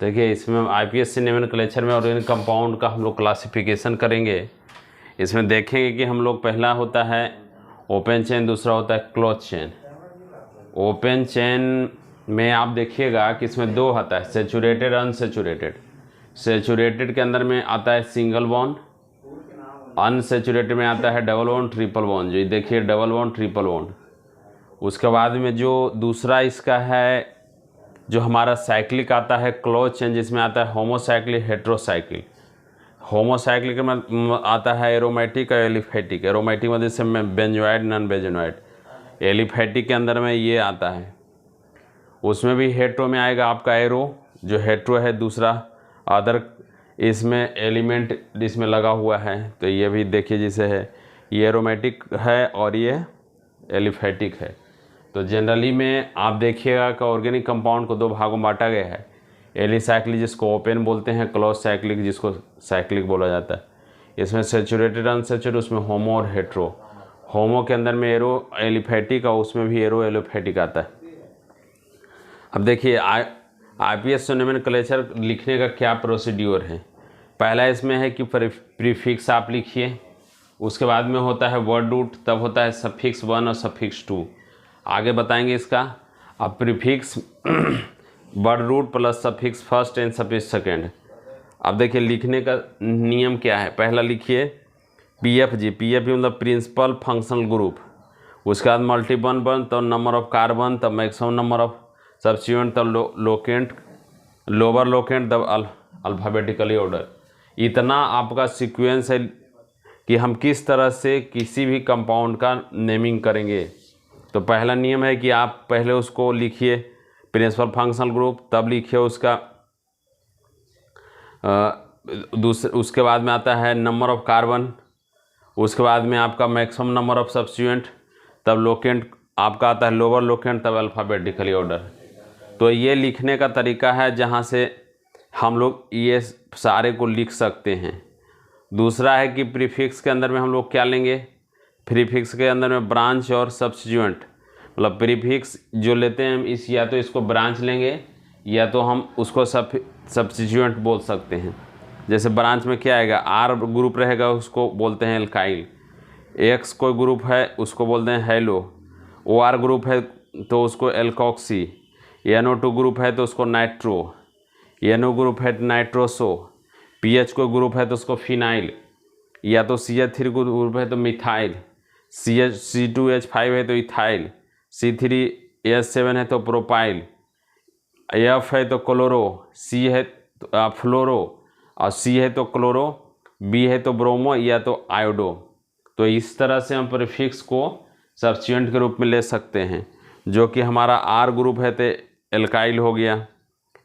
देखिए इसमें IPSC nomenclature में ऑर्गेनिक कंपाउंड का हम लोग क्लासिफिकेशन करेंगे। इसमें देखेंगे कि हम लोग पहला होता है ओपन चेन, दूसरा होता है क्लोज चेन। ओपन चेन में आप देखिएगा कि इसमें दो आता है, सेचुरेटेड अनसेचुरेटेड। सेचुरेटेड के अंदर में आता है सिंगल बॉन्ड, अनसेचुरेटेड में आता है डबल बॉन्ड ट्रिपल बॉन्ड। जो देखिए डबल बॉन्ड ट्रिपल बॉन्ड। उसके बाद में जो दूसरा इसका है जो हमारा साइक्लिक आता है क्लोज चेन, जिसमें आता है होमोसाइक्लिक हेट्रोसाइक्लिक। होमोसाइक्लिक में आता है एरोमेटिक और एलिफेटिक। एरोमेटिक मतलब जैसे में बेंजोइड नॉन बेंजोइड। एलिफेटिक के अंदर में ये आता है, उसमें भी हेट्रो में आएगा आपका एरो, जो हेट्रो है दूसरा अदर इसमें एलिमेंट इसमें लगा हुआ है। तो ये भी देखिए जैसे है, ये एरोमेटिक है और ये एलिफेटिक है। तो जनरली में आप देखिएगा कि ऑर्गेनिक कंपाउंड को दो भागों में बांटा गया है, एलिसाइक्लिक जिसको ओपन बोलते हैं, क्लोज साइक्लिक जिसको साइक्लिक बोला जाता है। इसमें सेचुरेटेड अनसेचुरेटेड, उसमें होमो और हेट्रो। होमो के अंदर में एरो एलिफेटिक और उसमें भी एरो एलिफेटिक आता है। अब देखिए आईपीएस नोमेनक्लेचर लिखने का क्या प्रोसीड्यूर है। पहला इसमें है कि प्रीफिक्स आप लिखिए, उसके बाद में होता है वर्ड रूट, तब होता है सफिक्स 1 और सफिक्स 2। आगे बताएंगे इसका। अब prefix word root plus suffix first and suffix second. अब देखिए लिखने का नियम क्या है। पहला लिखिए पीएफजी। पीएफजी मतलब प्रिंसिपल फंक्शनल ग्रुप। उसके बाद मल्टीपल बन, तब नंबर ऑफ कार्बन, तब मैक्सिमम नंबर ऑफ सब्स्टिट्यूएंट, तब लोकेंट, लोअर लोकेंट, तब अल्फ़ाबेटिकली ऑर्डर। इतना आपका सीक्वेंस है कि हम किस तरह से किसी भी कंपाउंड का नेमिंग करेंगे। तो पहला नियम है कि आप पहले उसको लिखिए प्रिंसिपल फंक्शनल ग्रुप, तब लिखिए उसका उसके बाद में आता है नंबर ऑफ कार्बन, उसके बाद में आपका मैक्सिमम नंबर ऑफ सब्स्टिट्यूएंट, तब लोकेंट आपका आता है लोअर लोकेंट, तब अल्फ़ाबेटिकली ऑर्डर। तो ये लिखने का तरीका है जहाँ से हम लोग ये सारे को लिख सकते हैं। दूसरा है कि प्रीफिक्स के अंदर में हम लोग क्या लेंगे, प्रीफिक्स के अंदर में ब्रांच और सब्स्टिट्यूएंट। मतलब प्रीफिक्स जो लेते हैं हम इस, या तो इसको ब्रांच लेंगे या तो हम उसको सब्स्टिट्यूएंट बोल सकते हैं। जैसे ब्रांच में क्या आएगा, आर ग्रुप रहेगा उसको बोलते हैं एल्काइल, एक्स कोई ग्रुप है उसको बोलते हैं हेलो, ओ आर ग्रुप है तो उसको एल्कोक्सी, NO2 ग्रुप है तो उसको नाइट्रो, NO ग्रुप है नाइट्रोसो, पीएच को ग्रुप है तो उसको फिनाइल, या तो CH3 ग्रुप है तो मिथाइल, C2H5 है तो इथाइल, C3H7 है तो प्रोपाइल, F है तो क्लोरो, C है तो फ्लोरो, और C है तो क्लोरो, B है तो ब्रोमो या तो आयोडो। तो इस तरह से हम प्रीफिक्स को सब्स्टिट्यूएंट के रूप में ले सकते हैं। जो कि हमारा R ग्रुप है तो एल्काइल हो गया,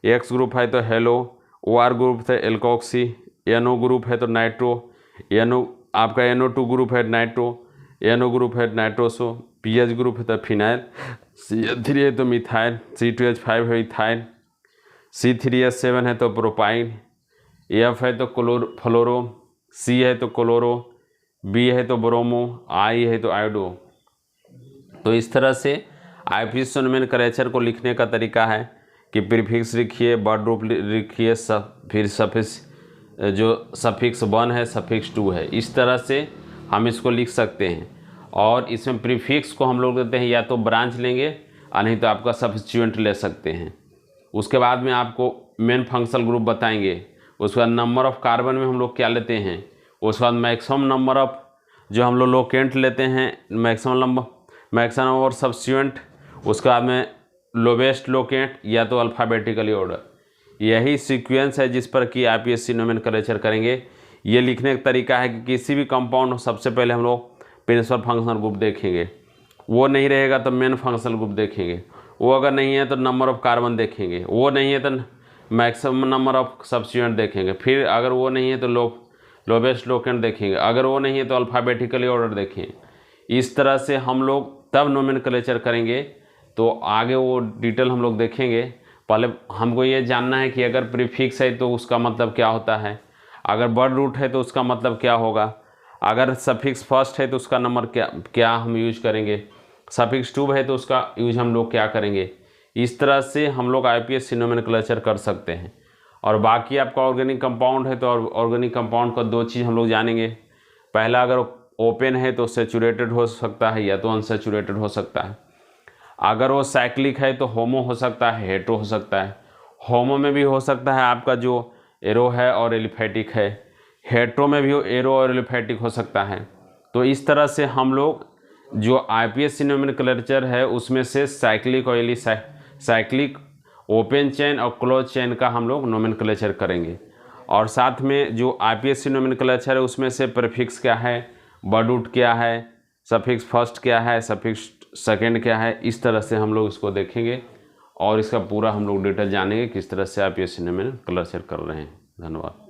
X ग्रुप है तो हेलो, OR ग्रुप है एल्कोक्सी, NO ग्रुप है तो नाइट्रो, आपका NO2 ग्रुप है नाइट्रो, NO ग्रुप है नाइट्रोसो, PH ग्रुप है तो फिनाइल, CH3 है तो मिथाइल, C2H5 है इथाइल, C3H7 है तो प्रोपाइल, F है तो फ्लोरो, C है तो क्लोरो, B है तो ब्रोमो, I है तो आयोडो। तो इस तरह से आईपीएस नोमेनक्लेचर को लिखने का तरीका है कि प्रीफिक्स लिखिए, वर्ड रूप लिखिए, फिर सफिक्स जो सफिक्स 1 है सफिक्स 2 है। इस तरह से हम इसको लिख सकते हैं। और इसमें प्रीफिक्स को हम लोग देते हैं या तो ब्रांच लेंगे और नहीं तो आपका सब्स्टिट्यूएंट ले सकते हैं। उसके बाद में आपको मेन फंक्शनल ग्रुप बताएंगे। उसके बाद नंबर ऑफ कार्बन में हम लोग क्या लेते हैं, उसके बाद मैक्सिमम नंबर ऑफ जो हम लोग लोकेंट लेते हैं, मैक्सिमम और सब्स्टिट्यूएंट, उसके बाद में लोवेस्ट लोकेंट या तो अल्फ़ाबेटिकली ऑर्डर। यही सीक्वेंस है जिस पर कि आईपीएससी नोमेनक्लेचर करेंगे। ये लिखने का तरीका है कि किसी भी कंपाउंड सबसे पहले हम लोग प्रिंसिपल फंक्शनल ग्रुप देखेंगे, वो नहीं रहेगा तो मेन फंक्शनल ग्रुप देखेंगे, वो अगर नहीं है तो नंबर ऑफ कार्बन देखेंगे, वो नहीं है तो मैक्सिमम नंबर ऑफ सब्स्टिट्यूएंट देखेंगे, फिर अगर वो नहीं है तो लोवेस्ट लोकेंट देखेंगे, अगर वो नहीं है तो अल्फ़ाबेटिकली ऑर्डर देखेंगे। इस तरह से हम लोग तब नोमेनक्लेचर करेंगे। तो आगे वो डिटेल हम लोग देखेंगे। पहले हमको ये जानना है कि अगर प्रीफिक्स है तो उसका मतलब क्या होता है, अगर वर्ड रूट है तो उसका मतलब क्या होगा, अगर सफिक्स फर्स्ट है तो उसका नंबर क्या हम यूज करेंगे, सफिक्स 2 है तो उसका यूज हम लोग क्या करेंगे। इस तरह से हम लोग आईपीएस नोमेनक्लेचर कर सकते हैं। और बाकी आपका ऑर्गेनिक कंपाउंड है तो ऑर्गेनिक कंपाउंड का दो चीज़ हम लोग जानेंगे। पहला, अगर ओपन है तो सैचुरेटेड हो सकता है या तो अनसैचुरेटेड हो सकता है। अगर वो साइक्लिक है तो होमो हो सकता है, हेट्रो हो सकता है। होमो में भी हो सकता है आपका जो एरो है और एलिफेटिक है, हेट्रो में भी एरो और एलिफेटिक हो सकता है। तो इस तरह से हम लोग जो IPSC नोमेनक्लेचर है उसमें से साइक्लिक और साइक्लिक, ओपन चेन और क्लोज चेन का हम लोग नोमेनक्लेचर करेंगे। और साथ में जो IPSC नोमेनक्लेचर है उसमें से प्रीफिक्स क्या है, वर्ड रूट क्या है, सफिक्स फर्स्ट क्या है, सफिक्स सेकंड क्या है, इस तरह से हम लोग इसको देखेंगे और इसका पूरा हम लोग डिटेल जानेंगे किस तरह से IPSC नोमेनक्लेचर कर रहे हैं। धन्यवाद।